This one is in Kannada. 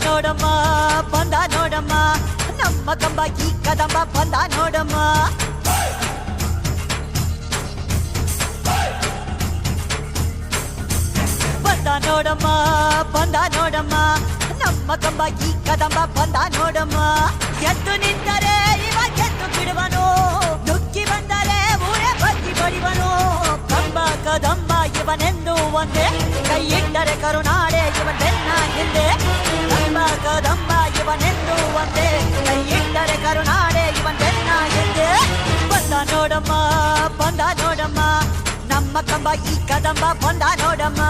ನೋಡಮ್ಮ ಬಂದ ನೋಡಮ್ಮ ನಮ್ಮ ಕಂಬ ಈ ಕದಂಬ ಬಂದ ನೋಡಮ್ಮ ಬಂದ ನೋಡಮ್ಮ ಬಂದ ನೋಡಮ್ಮ ನಮ್ಮ ಕಂಬ ಈ ಕದಂಬ ಬಂದ ನೋಡಮ್ಮ ಎದ್ದು ನಿಂತರೆ ಇವ ಗೆದ್ದು ಬಿಡುವನು ನುಗ್ಗಿ ಬಂದರೆ ಊರೇ ಬಗ್ಗಿ ಬಡಿವನು ಕಂಬ ಕದಂಬ ಇವನೆಂದು ಒಂದೇ ಕೈ ಇಟ್ಟರೆ ಕರುನಾಡೆ ಇವನೆನ್ನ ಹಿಂದೆ ಕಂಬ ಕದಂಬ ಇವನೆಂದು ಒಂದೇ ಕೈ ಇಟ್ಟರೆ ಕರುನಾಡೆ ಇವನೆನ್ನ ಹಿಂದೆ ಬಂದ ನೋಡಮ್ಮ ಬಂದ ನೋಡಮ್ಮ ನಮ್ಮ ಕಂಬ ಈ ಕದಂಬ ಬಂದ ನೋಡಮ್ಮ